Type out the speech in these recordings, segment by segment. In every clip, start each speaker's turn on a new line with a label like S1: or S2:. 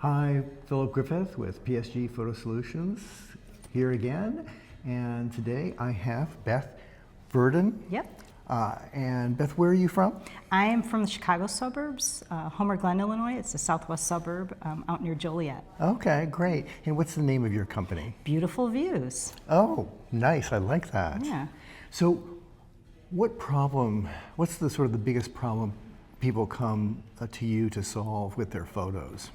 S1: Hi, Philip Griffith with PSG Photo Solutions here again, and today I have Beth Verdun.
S2: Yep.
S1: And Beth, where are you from?
S2: I am from the Chicago suburbs, Homer Glen, Illinois. It's a southwest suburb out near Joliet.
S1: Okay, great. And what's the name of your company?
S2: Beautiful views.
S1: Oh, nice. I like that.
S2: Yeah.
S1: So, what's the sort of the biggest problem people come to you to solve with their photos?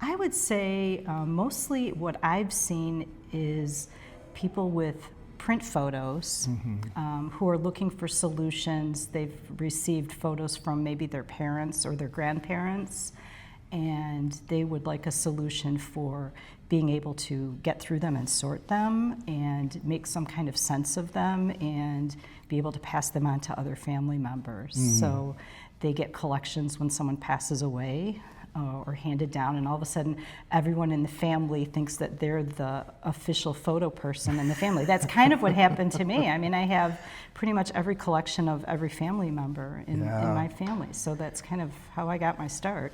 S2: I would say mostly what I've seen is people with print photos who are looking for solutions. They've received photos from maybe their parents or their grandparents, and they would like a solution for being able to get through them and sort them and make some kind of sense of them and be able to pass them on to other family members. So they get collections when someone passes away or handed down, and all of a sudden everyone in the family thinks that they're the official photo person in the family. That's kind of what happened to me. I mean, I have pretty much every collection of every family member in my family, so that's kind of how I got my start.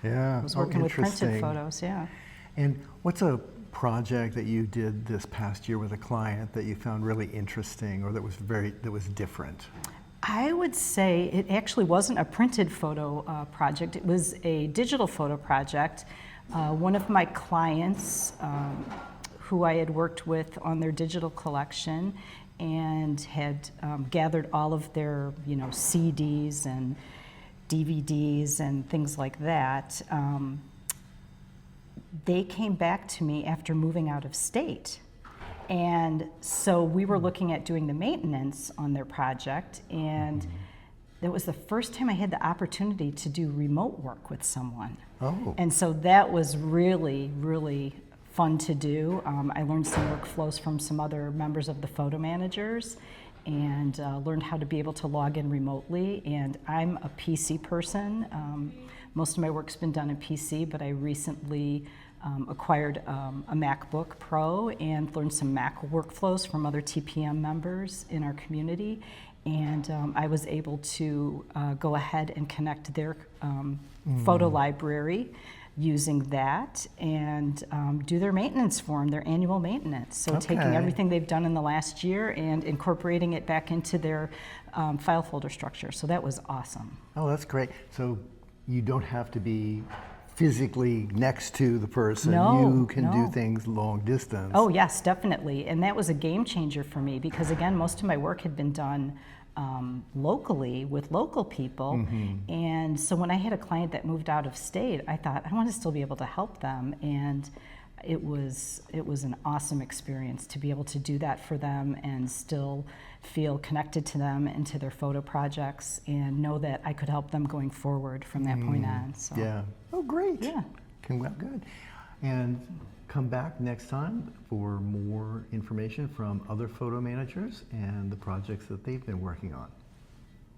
S1: Yeah,
S2: I was working with printed photos, yeah.
S1: And what's a project that you did this past year with a client that you found really interesting or that was different?
S2: I would say it actually wasn't a printed photo project. It was a digital photo project. One of my clients who I had worked with on their digital collection and had gathered all of their CDs and DVDs and things like that, they came back to me after moving out of state. And so we were looking at doing the maintenance on their project, and that was the first time I had the opportunity to do remote work with someone.
S1: Oh.
S2: And so that was really, really fun to do. I learned some workflows from some other members of the photo managers and learned how to be able to log in remotely. And I'm a PC person. Most of my work's been done in PC, but I recently acquired a MacBook Pro and learned some Mac workflows from other TPM members in our community. And I was able to go ahead and connect their photo library using that and do their maintenance for them, their annual maintenance. So taking everything they've done in the last year and incorporating it back into their file folder structure. So that was awesome.
S1: Oh, that's great. So you don't have to be physically next to the person. You can do things long distance.
S2: Oh yes, definitely. And that was a game changer for me because again, most of my work had been done locally with local people. And so when I had a client that moved out of state, I thought I want to still be able to help them. And it was an awesome experience to be able to do that for them and still feel connected to them and to their photo projects and know that I could help them going forward from that point on. So.
S1: Yeah. Oh, great.
S2: Yeah.
S1: Good. And come back next time for more information from other photo managers and the projects that they've been working on.